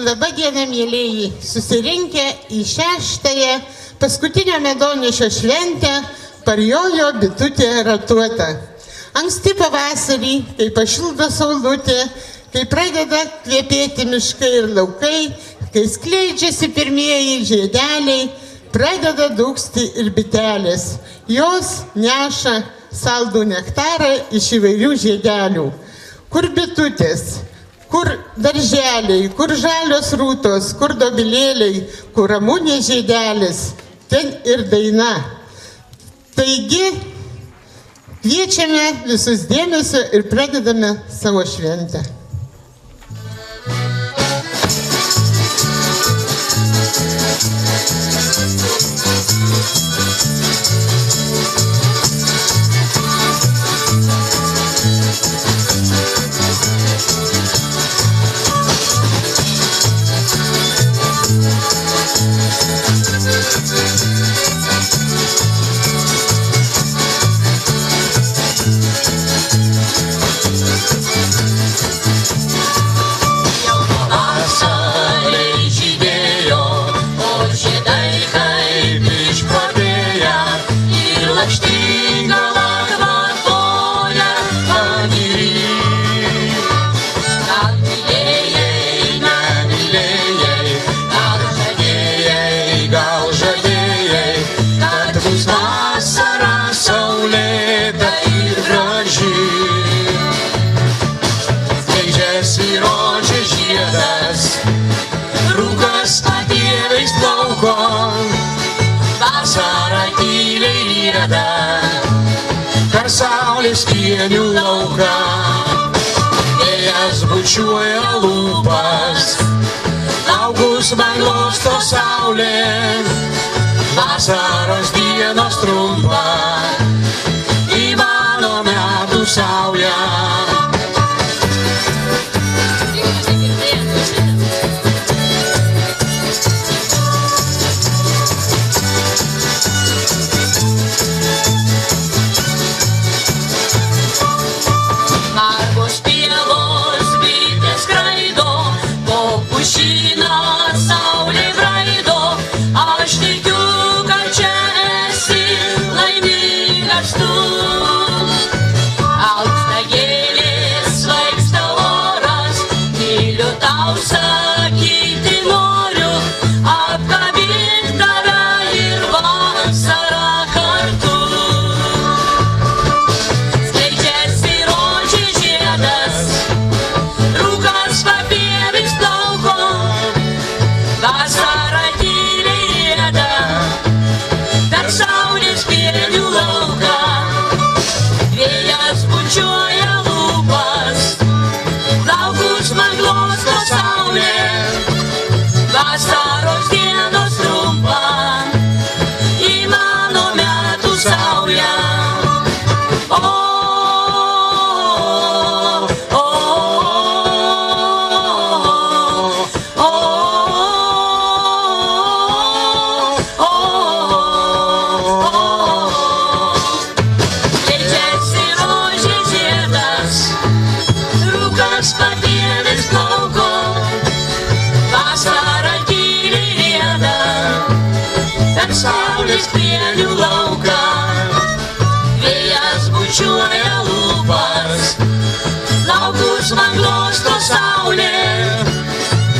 Labą dieną, mėlėjai, susirinkę į 6-ąją paskutinio medonešio šventę parjojo bitutė ratuota. Anksti pavasarį, kai pašildo saulutė, kai pradeda kvepėti miškai ir laukai, kai skleidžiasi pirmieji žiedeliai, pradeda dūksti ir bitelės. Jos neša saldų nektarą iš įvairių žiedelių. Kur bitutės, kur darželiai, kur žalios rūtos, kur dobilėliai, kur ramunė žiedelis, ten ir daina. Taigi, kviečiame visus dėmesio ir pradedame savo šventę. Vasara tyliai rieda per saulės kienių lauką. Vėjas bučiuoja lūpas, laukus man glosto saulė. Vasaros dienos trumpa, į mano metų saują.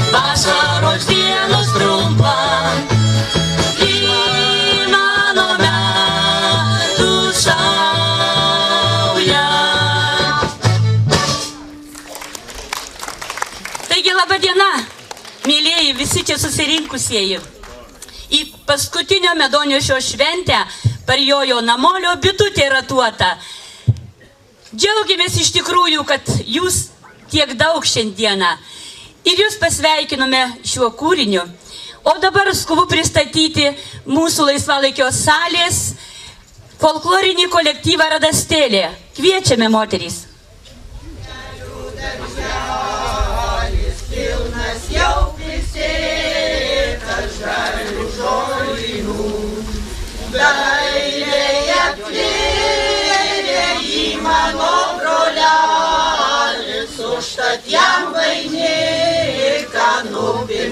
Vasaros dienos trumpa, į mano metų saują. Taigi, laba diena, mėlėjai, visi čia susirinkusieji. Į paskutinio medonešio šventę parjojo namolio bitutė ratuota. Džiaugiamės iš tikrųjų, kad jūs tiek daug šiandieną. Ir jūs pasveikinome šiuo kūriniu. O dabar skubu pristatyti mūsų laisvalaikio salės folklorinį kolektyvą Radastėlė. Kviečiame, moterys. Darželis pilnas jau prisėtas žalių žolynų, dailiai atvėrė į mano brolelis, užtat jam vainiką nupirko.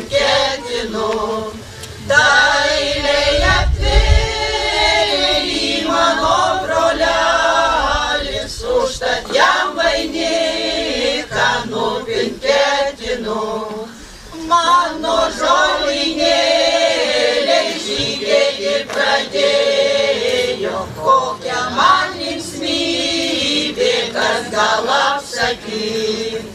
gal apsakyt.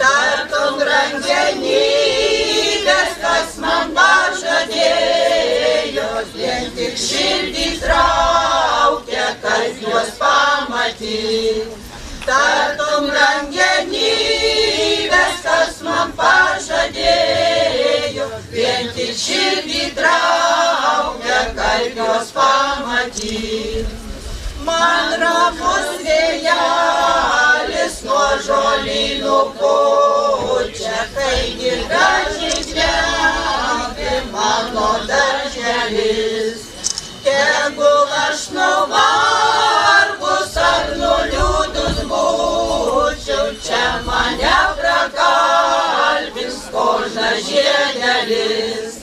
Tartum brangenybės, kas man pažadėjo, vien tik širdį traukia, kad juos pamatyt. Tartum brangenybės, kas man pažadėjo, vien tik širdį traukia, kad juos pamatyt. Man ramus vėjelis nuo žolynų pučia, kai gražiai kvepia mano darželis. Tegul aš nuvargus ar nuliūdus būčiau, čia mane prakalbins kožnas žiedelis.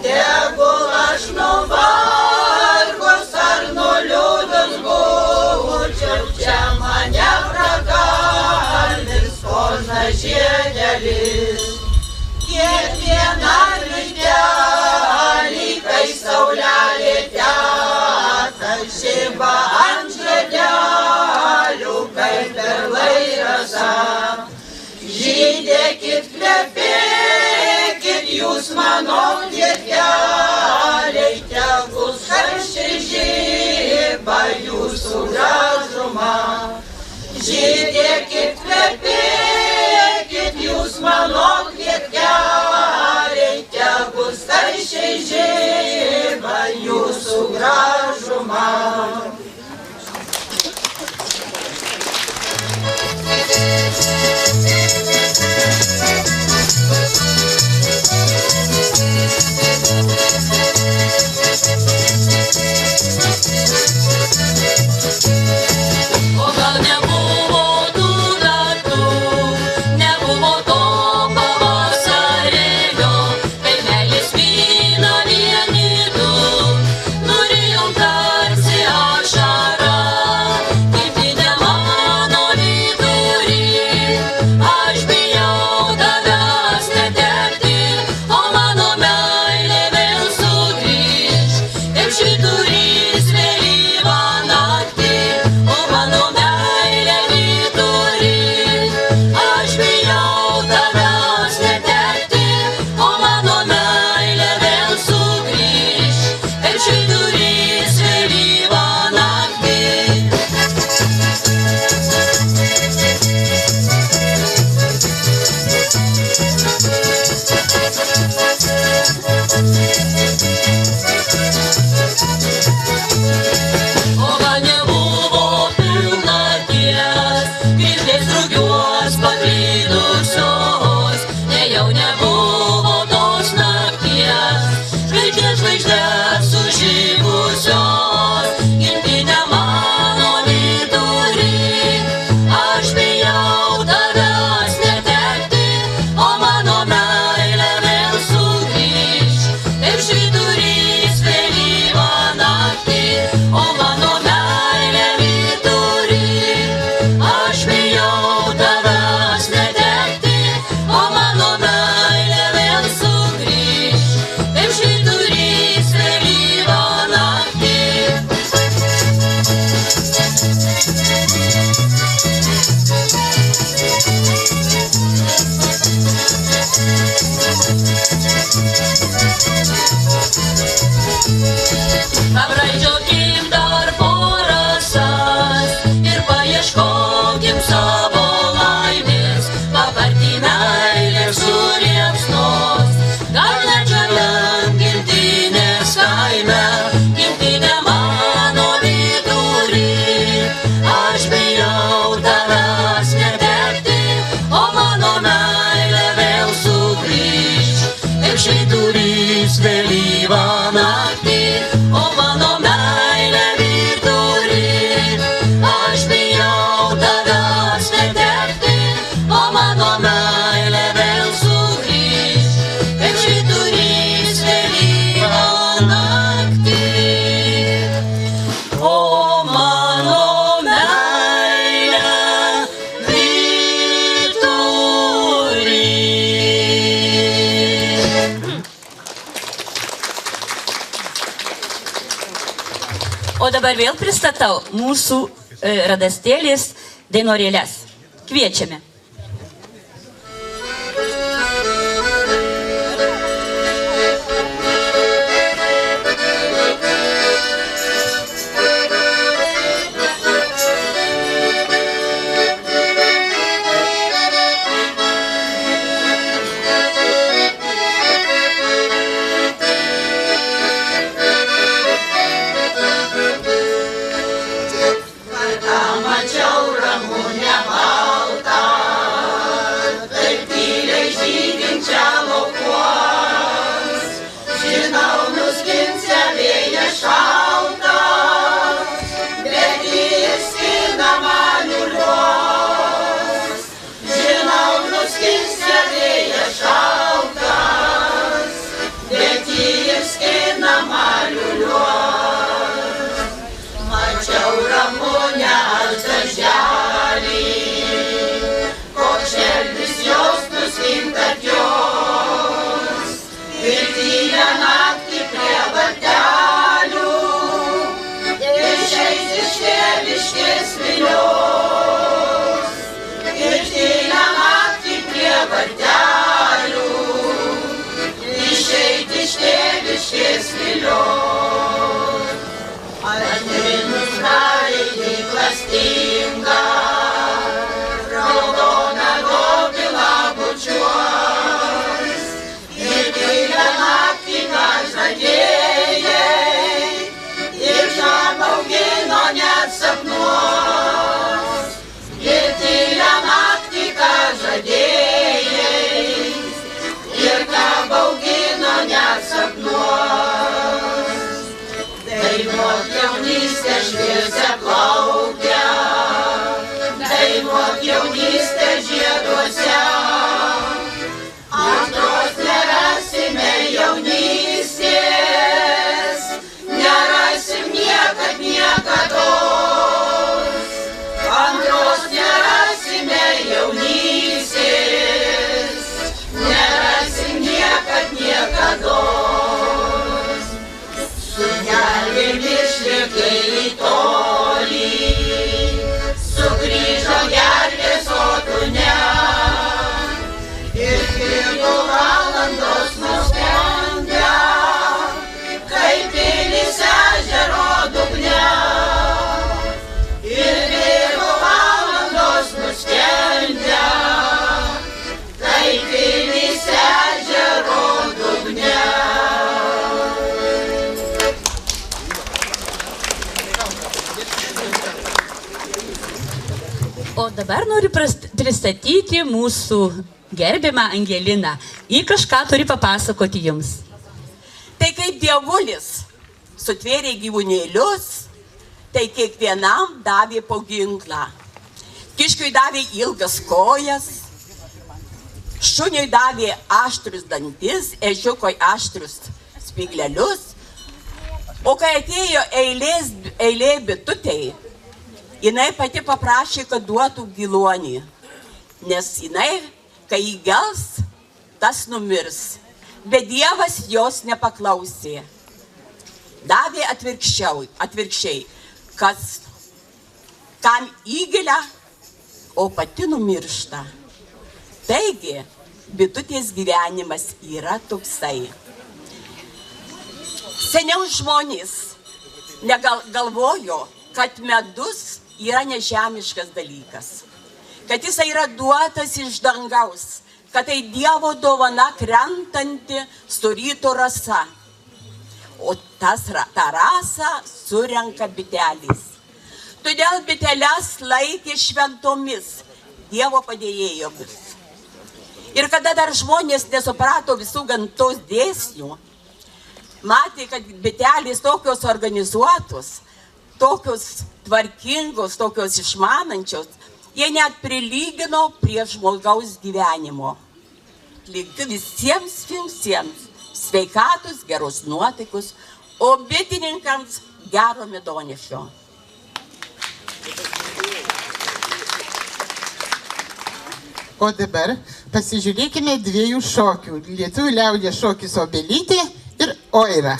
Tegul aš nuvargus ar nuliūdus būčiau, čia mane prakalbins kožnas žiedelis. Kiekvieną rytelį, kai saulelė teka, žiba ant žiedelių, kaip perlai rasa. Žydėkit, kvepėkit, jūs mano kvieteliai, tegul karščiai žiba jūsų gražumą. Žydėkit, kvepėkit, jūs mano kvieteliai, tegul karščiai žiba jūsų gražumą. O gal nebuvo tų naktų, nebuvo to pavasarėlio, kai meilės vyną vienytų, nurijom tarsi ašarą, gimtinė mano vidury. Aš bijau tavęs netekti, o mano meilė vėl sugrįš, kaip švyturys vėlyvą naktį, o mano meilė vidury. Aš bijau tavęs netekti, o mano meilė vėl sugrįš, kaip švyturys vėlyvą naktį. O gal nebuvo pilnaties, grįžlės drugiuos paklydusios, nejau nebuvo tos nakties, žvaigždės sužibusios, gimtinė mano vidury. Aš bijau tavęs netekti, o mano meilė vėl sugrįš, kaip švyturys vėlyvą naktį, o mano meilė vidury. Aš bijau tavęs netekti, o mano meilė vėl sugrįš, kaip švyturys vėlyvą naktį. Pabraidžiokim dar porasas ir paieškokim savo laimės, papartį meilės suliepsnos, gal net žaliam gimtinės kaime, gimtinė mano vidury. Aš bijau tavęs netekti, o mano meilė vėl sugrįš, kaip švyturys vėlyvą naktį, o mano meilė vidury. Aš bijau tavęs netekti, o mano meilė vėl sugrįš, kaip švyturys vėlyvą naktį, o mano meilė vidury. O dabar vėl pristatau mūsų radastėlės dainorėles. Kviečiame. Mačiau Ramunę baltą, taip tyliai žydinčią laukuos. Žinau, nuskinsia vėjas šaltas, bet jis skina man liuliuos. Žinau, nuskinsia vėjas šaltas, bet jis skina man liuliuos. Mačiau Ramunę darželį, koks šelmis jos nuskintat jos. Ir tylią naktį prie vartelių, išeis iš tėviškės vilios. Ir tylią naktį prie vartelių, išeit iš tėviškės vilios. Atrinus raidį klastingą, raudoną dobilą bučiuos. Ir tylią naktį ką žadėjai, ir žabaugino net sapnuos. Ir tylią naktį ką žadėjai, ir žabaugino net sapnuos. Dainuok jaunystę šviesią plaukę, dainuok jaunystę žieduose. Antros nerasime jaunystės, nerasim niekad niekados. Antros nerasime jaunystės, nerasim niekad niekados. Sūnelėmis lėkė į tolį, sugrįžo gervės sodune. Ir 2 valandos nusprendė, kaip pilis ežero dugne. Ir 2 valandos nusprendė, kaip pilis ežero dugne. O dabar noriu pristatyti mūsų gerbiamą Angeliną. Ji kažką turi papasakoti jums. Tai kaip dievulis sutvėrė gyvūnėlius, tai kiekvienam davė po ginklą. Kiškiui davė ilgas kojas, šuniui davė aštrius dantis, ežiukui aštrius spyglelius. O kai atėjo eilė bitutei, jinai pati paprašė, kad duotų giluonį, nes jinai, kai jį gels, tas numirs. Bet Dievas jos nepaklausė. Davė atvirkščiai, kam įgelia, o pati numiršta. Taigi, bitutės gyvenimas yra toksai. Seniau žmonės negalvojo, kad medus yra nežemiškas dalykas, kad jis yra duotas iš dangaus, kad tai Dievo dovana krentanti su ryto rasa. O tą rasą surenka bitelės. Todėl biteles laikė šventomis, Dievo padėjėjomis. Ir kada dar žmonės nesuprato visų gamtos dėsnių, matė, kad bitelės tokios organizuotos, tokios tvarkingos, tokios išmanančios, jie net prilygino prie žmogaus gyvenimo. Linkiu visiems sveikatos, geros nuotaikos, o bitininkams gero medonešio. O dabar pasižiūrėkime 2 šokių. Lietuvių liaudies šokis Obelytė ir Oira.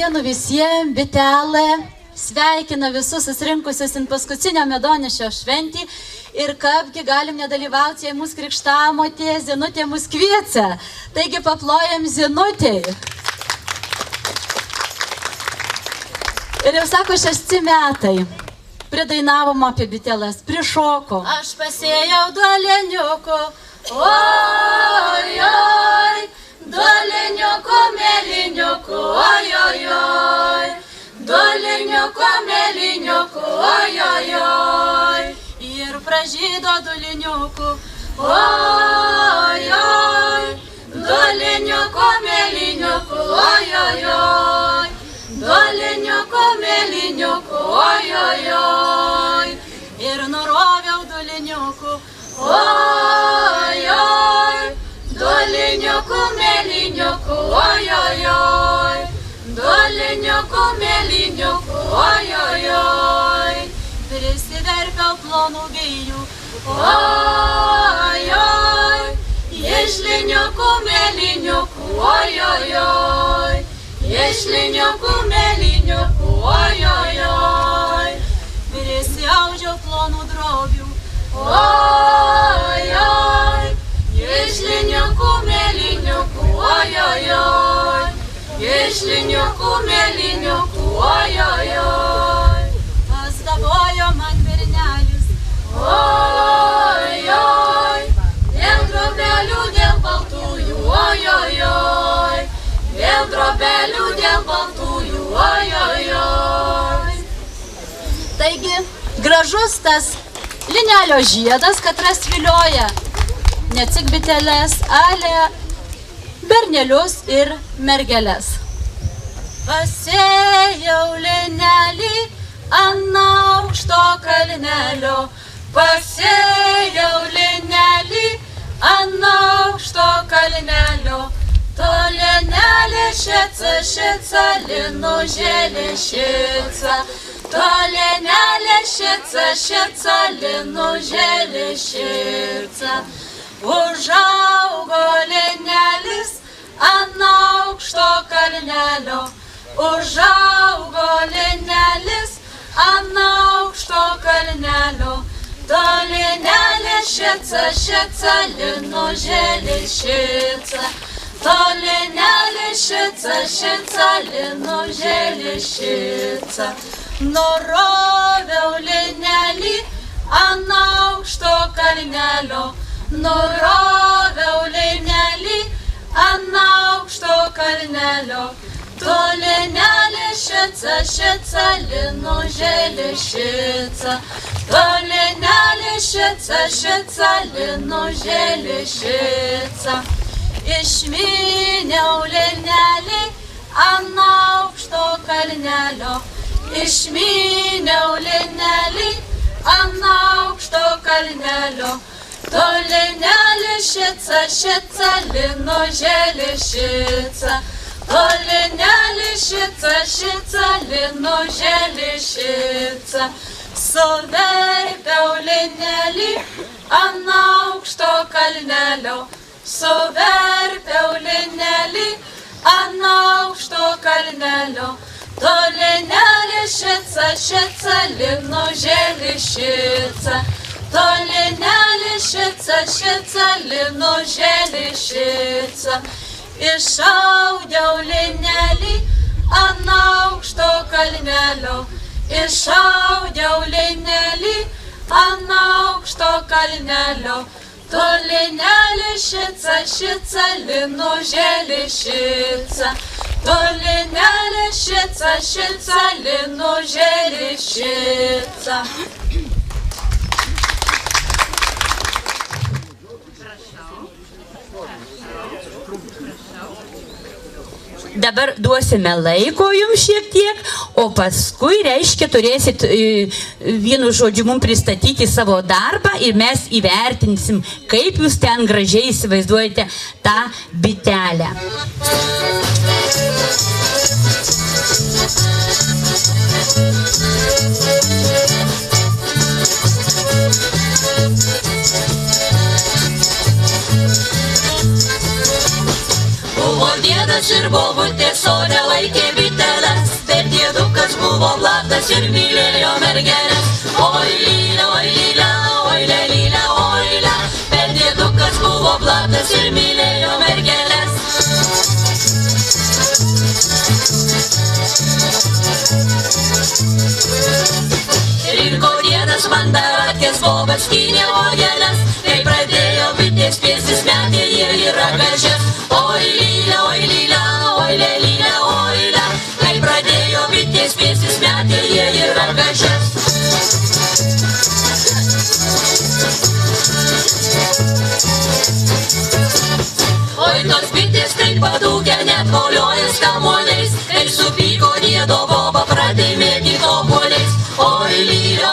Sveikinu visiems, bitelė. Sveikinu visus susirinkusius į paskutinio medonešio šventį. Ir kapgi galim nedalyvauti, jei mūsų krikštamotė Zinutė mus kviečia. Taigi paplojam Zinutei. Ir jau sako 6 metai. Pridainavom apie biteles, prišoko. Aš pasėjau duoleniuku, oi, oi, duoleniuku, mėlyniuku, oi, oi, oi, duoleniuku, mėlyniuku, oi, oi, oi, ir pražydo duoleniuku, oi, oi, duoleniuku, mėlyniuku, oi, oi, oi. Duoleniuku, mėlyniuku, oi, oi, oi, ir nuroviau duoleniuku, oi, oi, duoleniuku, mėlyniuku, oi, oi, oi, duoleniuku, mėlyniuku, oi, oi, oi, prisiverpiau plonų gėjų, oi, oi, ješliniuku, mėlyniuku, oi, oi, oi. Ješliniuku, mėlyniuku, oi, oi, oi, prisiaudžiau plonų drobių, oi, oi, ješliniuku, mėlyniuku, oi, oi, oi, ješliniuku, mėlyniuku, oi, oi, oi, pastabojo man bernelis, oi, oi, dėl drobelių, dėl baltųjų, oi, oi, oi. Dėl drobelių, dėl baltųjų, oi, oi, oi. Taigi, gražus tas linelio žiedas, katras vilioja ne tik biteles, ale bernelius ir mergeles. Pasėjau linelį ant aukšto kalnelio, pasėjau linelį ant aukšto kalnelio. Tolenelė šeca, šeca, linužėlė šeca. Tolenelė šeca, šeca, linužėlė šeca. Užaugo linelis ant aukšto kalnelio. Užaugo linelis ant aukšto kalnelio. Tolenelė šeca, šeca, linužėlė šeca. Tolenelė šeca, šeca, linužėlė šeca. Nuroviau linelį ant aukšto kalnelio. Nuroviau linelį ant aukšto kalnelio. Tolenelė šeca, šeca, linužėlė šeca. Tolenelė šeca, šeca, linužėlė šeca. Išmyniau linelį ant aukšto kalnelio. Išmyniau linelį ant aukšto kalnelio. Tolenelė šeca, šeca, linužėlė šeca. Tolenelė šeca, šeca, linužėlė šeca. Suverpiau linelį ant aukšto kalnelio. Suverpiau linelį ant aukšto kalnelio. Tolenelė šeca, šeca, linužėlė šeca. Tolenelė šeca, šeca, linužėlė šeca. Išaudiau linelį ant aukšto kalnelio. Išaudiau linelį ant aukšto kalnelio. Tolenelė šeca, šeca, linužėlė šeca. Tolenelė šeca, šeca, linužėlė šeca. Dabar duosime laiko jums šiek tiek, o paskui, reiškia, turėsit vienu žodžiu mums pristatyti savo darbą ir mes įvertinsim, kaip jūs ten gražiai įsivaizduojate tą bitelę. Buvo dėdas ir bobutė sode laikė biteles. platas ir mylėjo mergelės. Oi lylia, oi lelylia, bet dėdukas buvo platas ir mylėjo mergelės. Rinko dienas mandaratkės, bobas skynė uogeles, kai pradėjo bitės spiestis, metė jie į ragažės. Oi lylia, oi lelylia, kai pradėjo bitės spiestis, metė jie į ragažės. Oi tos bitės taip padūkė, net voliojas kamuoliais, kai supyko diedo boba, pradėjo mėtyti obuoliais. Oi lylia,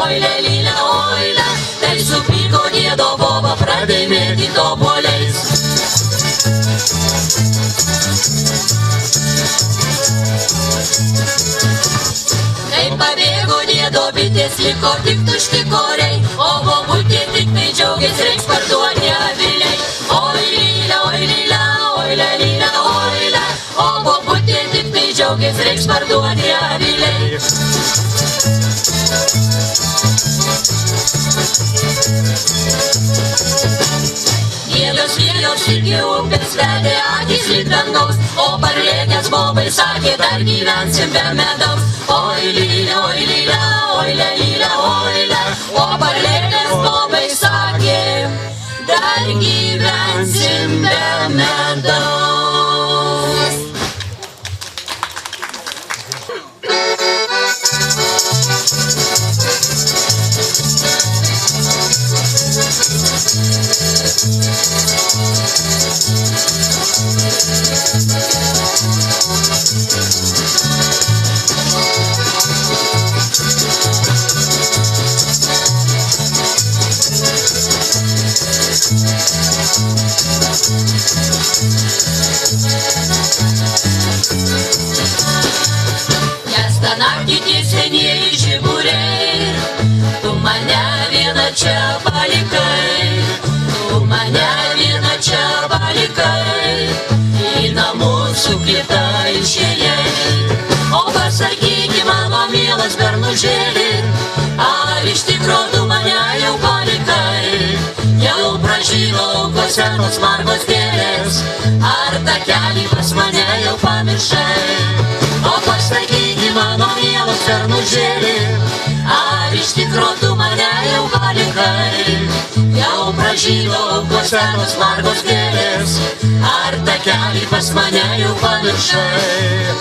oi lelylia, kai supyko diedo boba, pradėjo mėtyti obuoliais. Kai pabėgo diedo bitės, liko tik tušti koriai, o bobutė tik tai džiaugės, reiks parduoti aviliai. Oi lylia, oi lelylia, o bobutė tik tai džiaugės, reiks parduoti aviliai. Diedas vėjos iki upės vedė, akis lyg dangaus, o parlėkęs bobai sakė, dar gyvensim be medaus. Oi lylia, oi lelylia, o parlėkęs bobai sakė, dar gyvensim be medaus. Nes tą naktį tie senieji žiburiai, tu mane vieną čia palikai, tu mane vieną čia palikai, į namus su kita išėjai. O pasakyki, mano mielas bernužėli, ar iš tikro tu mane jau palikai, jau pražylo laukose tos margos gėlės, ar takelį pas mane jau pamiršai. O pasakyki, mano mielas bernužėli, ar iš tikro tu mane jau palikai, jau pražylo laukose tos margos gėlės, ar takelį pas mane jau pamiršai.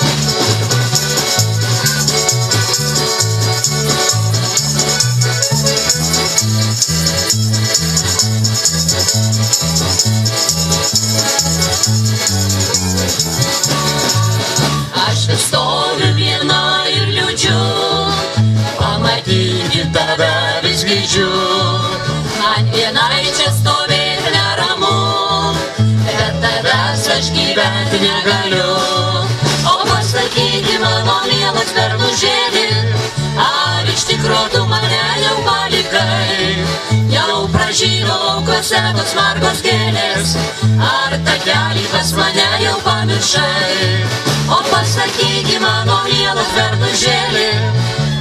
Aš vis stoviu viena ir liūdžiu, pamatyti tave vis geidžiu. Man vienai čia stovėti neramu, bet tavęs aš gyventi negaliu. O pasakyti, mano mielas bernužėli, ar iš tikro tu mane jau palikai, jau pražylo laukose tos margos gėlės, ar takelį pas mane jau pamiršai. O pasakyki, mano mielas bernužėli,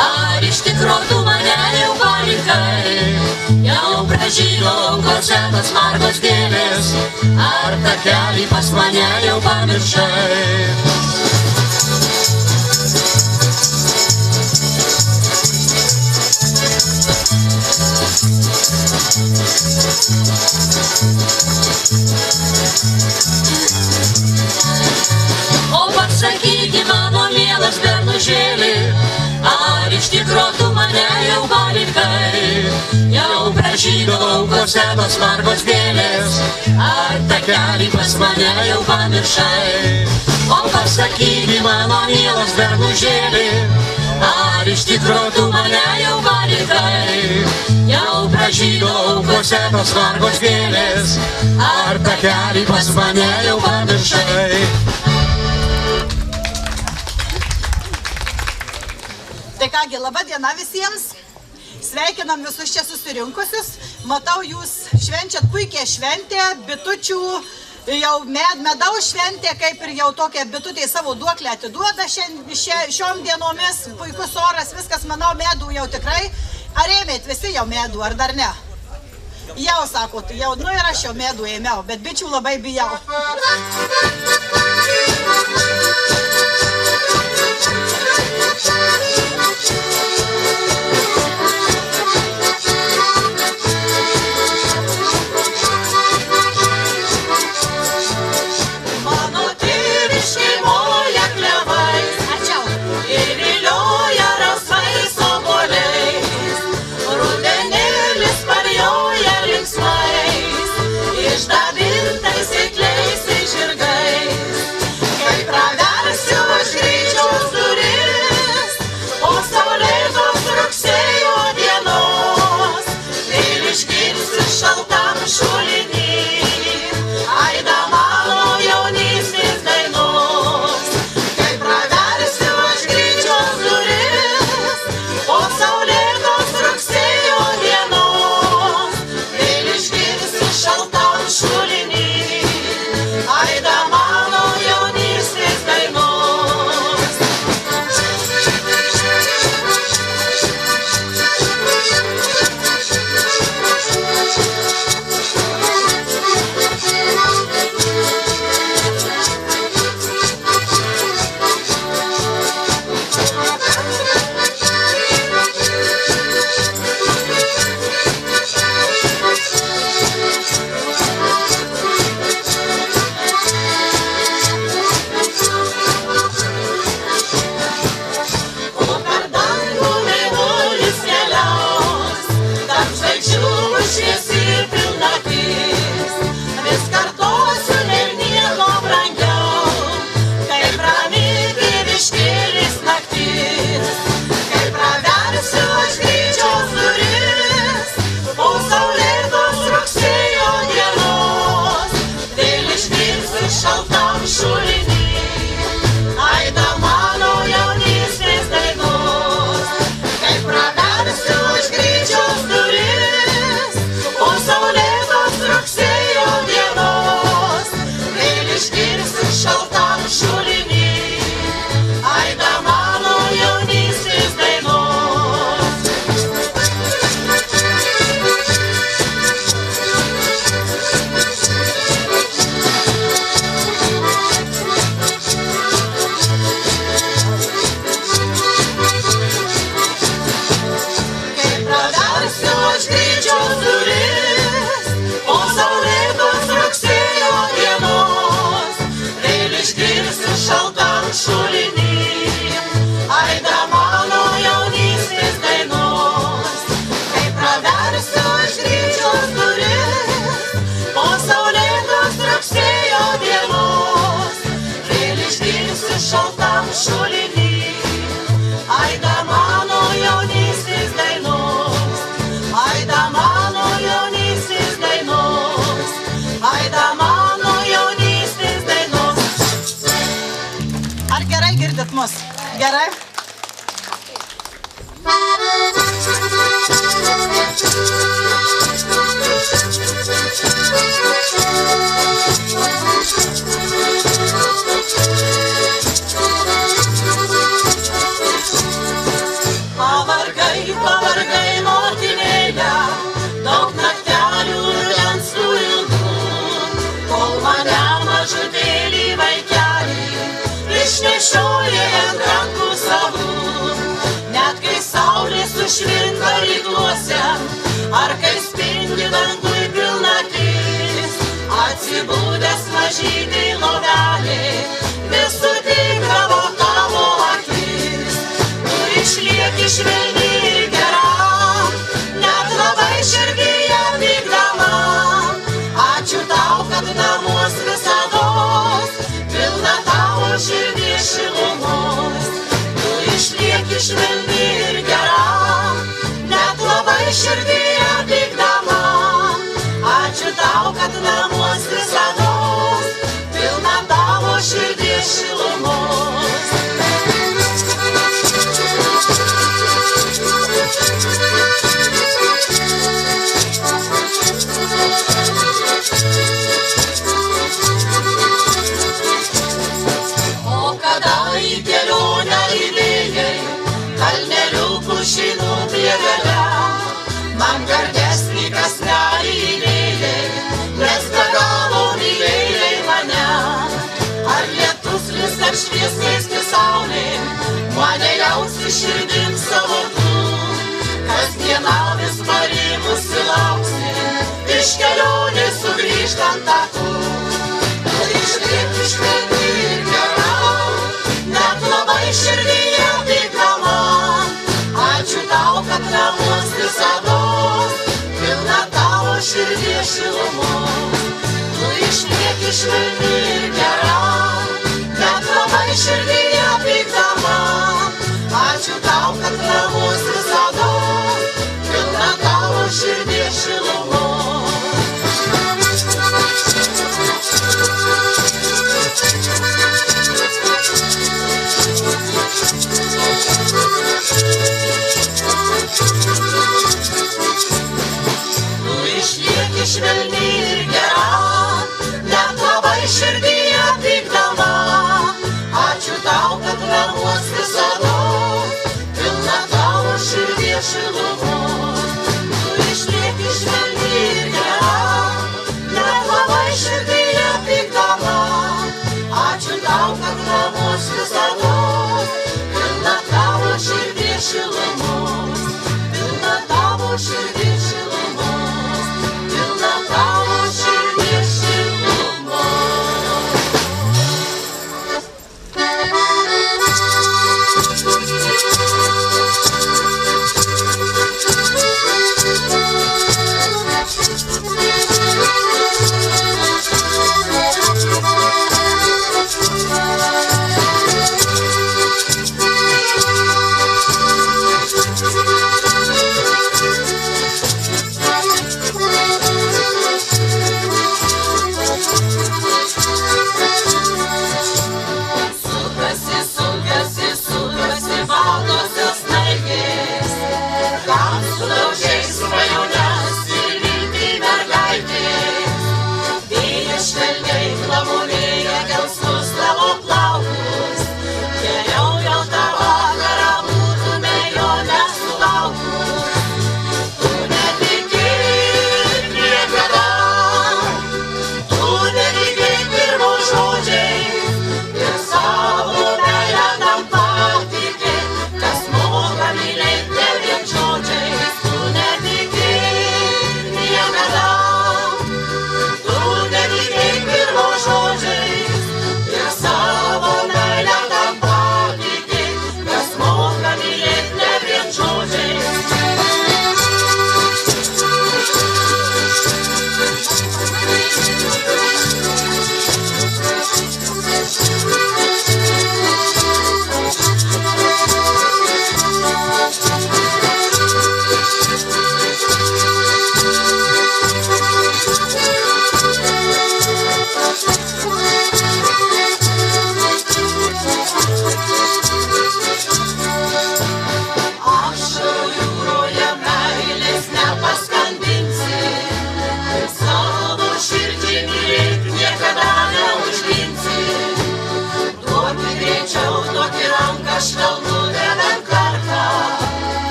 ar iš tikro tu mane jau palikai, jau pražylo laukose tos margos gėlės, ar takelį pas mane jau pamiršai. O pasakyki, mano mielas bernužėli, ar iš tikro tu mane jau palikai, jau pražydo laukose tos margos gėlės, ar takelį pas mane jau pamiršai. O pasakyki, mano mielas bernužėli, ar iš tikro tu mane jau palikai, jau pražydo laukose tos margos gėlės, ar takelį pas mane jau pamiršai. Tai kągi, laba diena visiems. Sveikinam visus čia susirinkusius. Matau, jūs švenčiat puikią šventę, bitučių Jau medaus šventė, kaip ir jau tokia bitutė savo duoklę atiduoda šiom dienomis, puikus oras, viskas, manau, medų jau tikrai. Ar ėmėt visi jau medų, ar dar ne? Jau, sako, jau, nu ir aš jau medų ėmiau, bet bičių labai bijau. Išdabintais eikliais žirgais, kai praversiu aš Kryžiaus duris, po saulėtos rugsėjo dienos, vėl išgirsiu šaltam šulinį, aida mano jaunystės dainos. Kai praversiu aš Kryžiaus duris, po saulėtos rugsėjo dienos, vėl išgirsiu šaltam šulinį, aida mano jaunystės dainos. Gerai? Pavargai motinėlė, daug naktelių rudensų ilgų, kol mane mažutėlį vaikelį išnešioja ant rankų savų. Net kai saulė sušvinka rytuose, ar kai spindi dangui pilnatis, atsibūdęs mažytėj lovelėj, vis sutikdavo tavo akis. Tu išlieki švelni ir gera, net labai širdyje pykdama. Ačiū tau, kad namus visados pilna tavo širdies šilumos. Tu išlieki švelni ir gera, net labai širdyje pykdama. Ačiū tau, kad namus visados pilna tavo širdies šilumos. šviesmės saulėm, mane jausi širdim savo tu, kasdieną vis parimusi lauksi, iš kelionės sugrįžtant taku. Išlieki švelni ir gera, net labai širdyje pykdama. Ačiū tau, kad namus visados, pilna tavo širdies šilumos. Tu išlieki švelni ir gera, net labai širdyje pykdama. Ačiū tau, kad namus visados, pilna tavo širdies šilumos. Tu išlieki švelni ir gera, net labai širdyje pykdama. Ačiū tau, kad namus visados, pilna tavo širdies šilumos. Tu išlieki švelni ir gera, net labai širdyje pykdama. Ačiū tau, kad namus visados, pilna tavo širdies šilumos. Pilna tavo širdies šilumos. Pilna tavo širdies šilumos.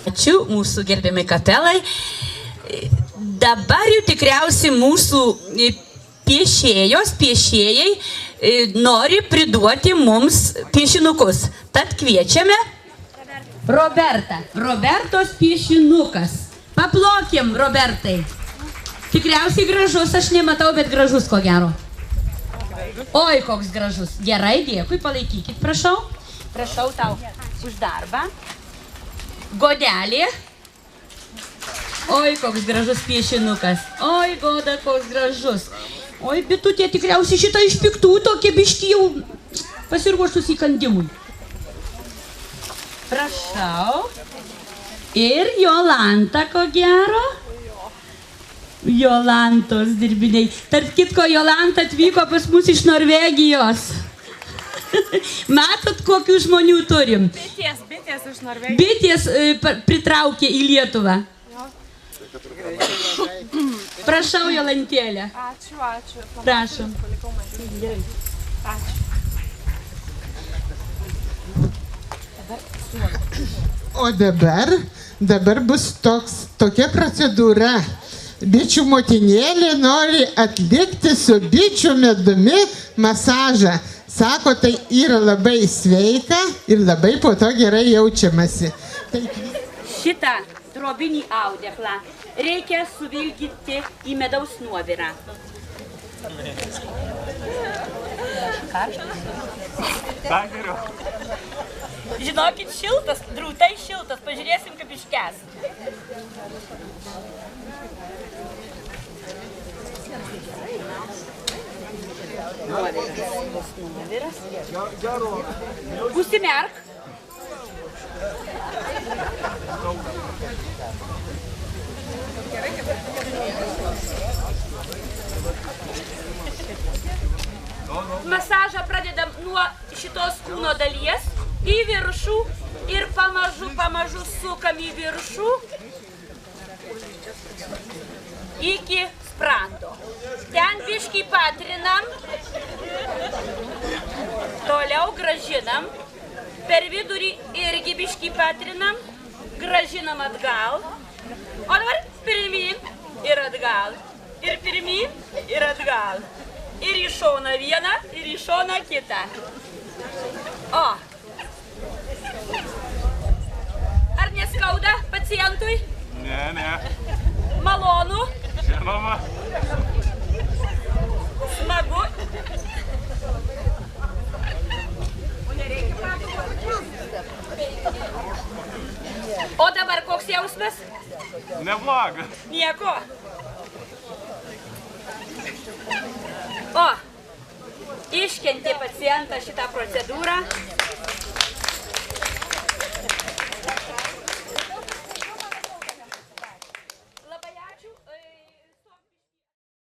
Ačiū mūsų gerbiami kapelai. Dabar jau tikriausiai mūsų piešėjai nori priduoti mums piešinukus. Tad kviečiame Robertą. Robertos piešinukas. Paplokim, Robertai. Tikriausiai gražus, aš nematau, bet gražus ko gero. Oi, koks gražus. Gerai, dėkui, palaikykit, prašau. Prašau tau už darbą. Godelė. Oi, koks gražus piešinukas. Oi, Goda, koks gražus. Oi, bitutė tikriausiai šitą iš piktų tokie biški jau pasiruošus įkandimui. Prašau. Ir Jolanta, ko gero. Jolantos dirbiniai. Tarp kitko, Jolanta atvyko pas mus iš Norvegijos. Matot, kokių žmonių turim? Bitės iš Norvegijos. Bitės pritraukė į Lietuvą. Prašau, Jolantėlė. Ačiū. Prašom. O dabar bus tokia procedūra. Bičių motinėlė nori atlikti su bičių medumi masažą. Sako, tai yra labai sveika ir labai po to gerai jaučiamasi. Šitą drobinį audeklą reikia suvilgyti į medaus nuovirą. Žinokit, šiltas, drūtai šiltas, pažiūrėsim, kaip iškes. Nuoviras. Užsimerk. Masažą pradedam nuo šitos kūno dalies į viršų ir pamažu sukam į viršų iki sprando. Ten biškį patrinam, toliau gražinam, per vidurį irgi biškį patrinam, gražinam atgal, o dabar pirmyn ir atgal, ir pirmyn ir atgal, ir į šoną vieną, ir į šoną kitą. O, ar neskauda pacientui? Ne. Malonu? Žinoma. Smagu. O dabar koks jausmas? Neblogas. Nieko. O, iškentė pacientą šitą procedūrą.